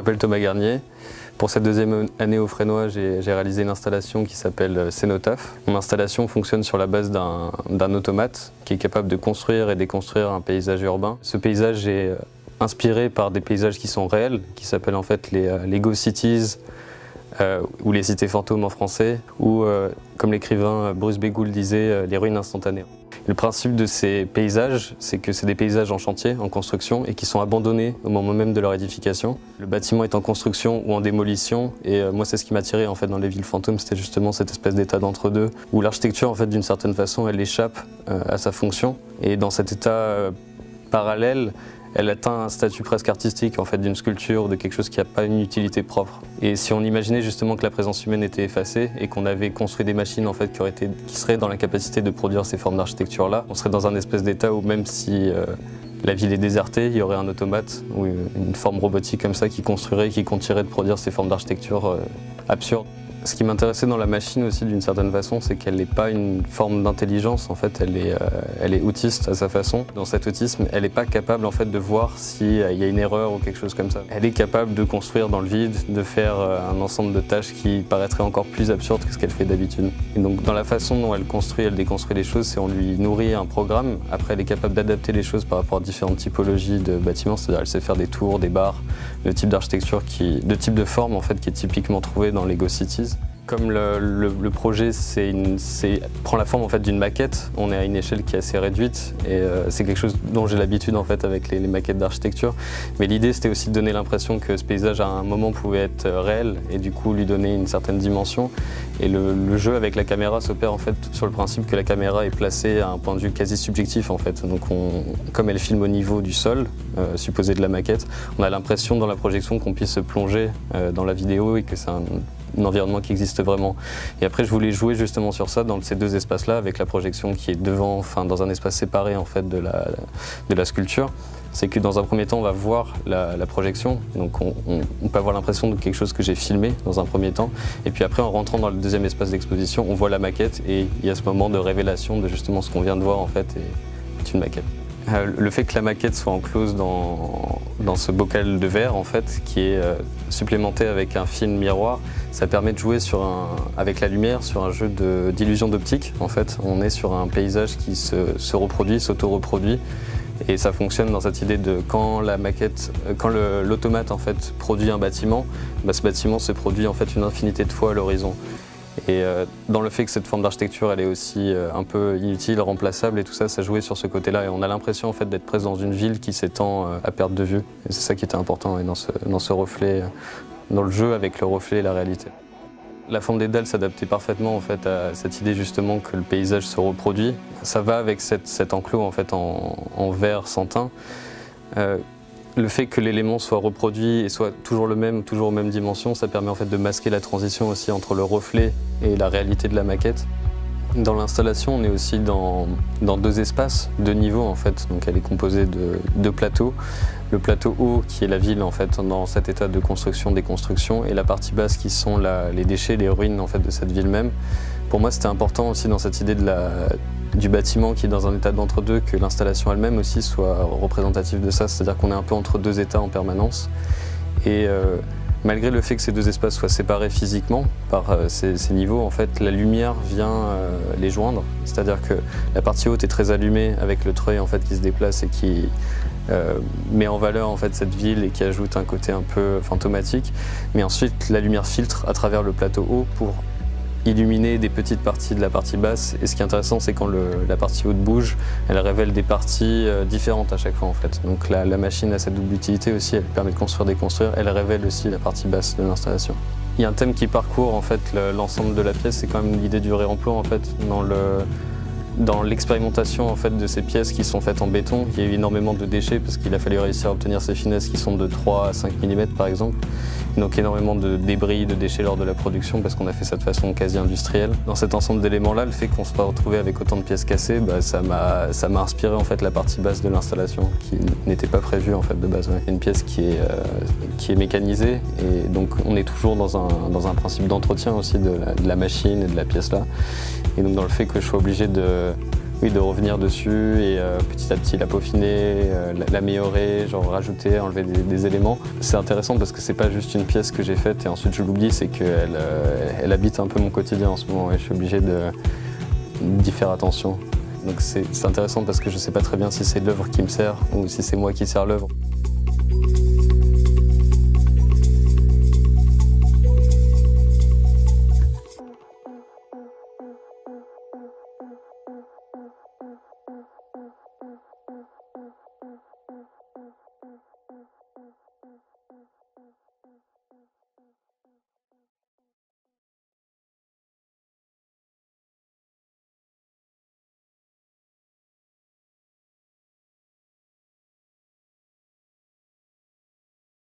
m'appelle Thomas Garnier. Pour cette deuxième année au Fresnoy, j'ai réalisé une installation qui s'appelle Cénotaphe. Mon installation fonctionne sur la base d'un automate qui est capable de construire et déconstruire un paysage urbain. Ce paysage est inspiré par des paysages qui sont réels, qui s'appellent en fait les Ghost Cities, ou les cités fantômes en français, ou comme l'écrivain Bruce Begoul disait, les ruines instantanées. Le principe de ces paysages, c'est que c'est des paysages en chantier, en construction, et qui sont abandonnés au moment même de leur édification. Le bâtiment est en construction ou en démolition, et moi c'est ce qui m'a attiré en fait dans les villes fantômes, c'était justement cette espèce d'état d'entre-deux, où l'architecture en fait d'une certaine façon elle échappe à sa fonction, et dans cet état parallèle, elle atteint un statut presque artistique en fait d'une sculpture, de quelque chose qui n'a pas une utilité propre. Et si on imaginait justement que la présence humaine était effacée et qu'on avait construit des machines en fait qui seraient dans la capacité de produire ces formes d'architecture là, on serait dans un espèce d'état où même si la ville est désertée, il y aurait un automate ou une forme robotique comme ça qui construirait, qui continuerait de produire ces formes d'architecture absurdes. Ce qui m'intéressait dans la machine aussi d'une certaine façon, c'est qu'elle n'est pas une forme d'intelligence, en fait, elle est autiste à sa façon. Dans cet autisme, elle n'est pas capable en fait de voir s'il y a une erreur ou quelque chose comme ça. Elle est capable de construire dans le vide, de faire un ensemble de tâches qui paraîtraient encore plus absurdes que ce qu'elle fait d'habitude. Et donc dans la façon dont elle construit, elle déconstruit les choses, c'est on lui nourrit un programme. Après, elle est capable d'adapter les choses par rapport à différentes typologies de bâtiments, c'est-à-dire elle sait faire des tours, des barres, le type d'architecture, le type de forme en fait qui est typiquement trouvé dans les Ghost Cities. Comme le projet prend la forme en fait d'une maquette, on est à une échelle qui est assez réduite et c'est quelque chose dont j'ai l'habitude en fait avec les maquettes d'architecture. Mais l'idée c'était aussi de donner l'impression que ce paysage à un moment pouvait être réel et du coup lui donner une certaine dimension. Et le jeu avec la caméra s'opère en fait sur le principe que la caméra est placée à un point de vue quasi subjectif en fait. Donc comme elle filme au niveau du sol, supposé de la maquette, on a l'impression dans la projection qu'on puisse se plonger dans la vidéo et que c'est un environnement qui existe vraiment. Et après, je voulais jouer justement sur ça dans ces deux espaces-là, avec la projection qui est devant, enfin dans un espace séparé en fait de la sculpture. C'est que dans un premier temps, on va voir la projection, donc on peut avoir l'impression de quelque chose que j'ai filmé dans un premier temps. Et puis après, en rentrant dans le deuxième espace d'exposition, on voit la maquette et il y a ce moment de révélation de justement ce qu'on vient de voir en fait, et c'est une maquette. Le fait que la maquette soit enclose dans ce bocal de verre en fait, qui est supplémenté avec un film miroir, ça permet de jouer avec la lumière sur un jeu d'illusion d'optique. En fait, on est sur un paysage qui se reproduit, s'auto-reproduit, et ça fonctionne dans cette idée de quand l'automate en fait produit un bâtiment, ce bâtiment se produit en fait une infinité de fois à l'horizon. Et dans le fait que cette forme d'architecture elle est aussi un peu inutile, remplaçable et tout ça, ça jouait sur ce côté-là et on a l'impression en fait d'être presque dans une ville qui s'étend à perte de vue. Et c'est ça qui était important dans ce reflet, dans le jeu avec le reflet et la réalité. La forme des dalles s'adaptait parfaitement en fait à cette idée justement que le paysage se reproduit. Ça va avec cet enclos en fait en verre sans teint. Le fait que l'élément soit reproduit et soit toujours le même, toujours aux mêmes dimensions, ça permet en fait de masquer la transition aussi entre le reflet et la réalité de la maquette. Dans l'installation, on est aussi dans deux espaces, deux niveaux en fait. Donc elle est composée de deux plateaux. Le plateau haut qui est la ville en fait dans cet état de construction, déconstruction, et la partie basse qui sont les déchets, les ruines en fait de cette ville même. Pour moi, c'était important aussi dans cette idée du bâtiment qui est dans un état d'entre-deux, que l'installation elle-même aussi soit représentative de ça, c'est-à-dire qu'on est un peu entre deux états en permanence. Et malgré le fait que ces deux espaces soient séparés physiquement par ces niveaux, en fait, la lumière vient les joindre, c'est-à-dire que la partie haute est très allumée avec le treuil en fait, qui se déplace et qui met en valeur en fait, cette ville et qui ajoute un côté un peu fantomatique. Mais ensuite, la lumière filtre à travers le plateau haut pour illuminer des petites parties de la partie basse. Et ce qui est intéressant, c'est quand la partie haute bouge, elle révèle des parties différentes à chaque fois en fait. Donc la machine a cette double utilité aussi, elle permet de construire, déconstruire, elle révèle aussi la partie basse de l'installation. Il y a un thème qui parcourt en fait l'ensemble de la pièce, c'est quand même l'idée du réemploi en fait dans l'expérimentation en fait de ces pièces qui sont faites en béton. Il y a eu énormément de déchets parce qu'il a fallu réussir à obtenir ces finesses qui sont de 3 à 5 mm par exemple. Donc énormément de débris, de déchets lors de la production parce qu'on a fait ça de façon quasi industrielle. Dans cet ensemble d'éléments-là, le fait qu'on se soit retrouvé avec autant de pièces cassées, ça m'a inspiré en fait la partie basse de l'installation qui n'était pas prévue en fait de base. Ouais. Une pièce qui est mécanisée et donc on est toujours dans un principe d'entretien aussi de la machine et de la pièce là. Et donc dans le fait que je sois obligé de Oui, de revenir dessus et petit à petit la peaufiner, l'améliorer, genre rajouter, enlever des éléments. C'est intéressant parce que c'est pas juste une pièce que j'ai faite et ensuite je l'oublie, c'est qu'elle elle habite un peu mon quotidien en ce moment et je suis obligé d'y faire attention. Donc c'est intéressant parce que je sais pas très bien si c'est l'œuvre qui me sert ou si c'est moi qui sers l'œuvre.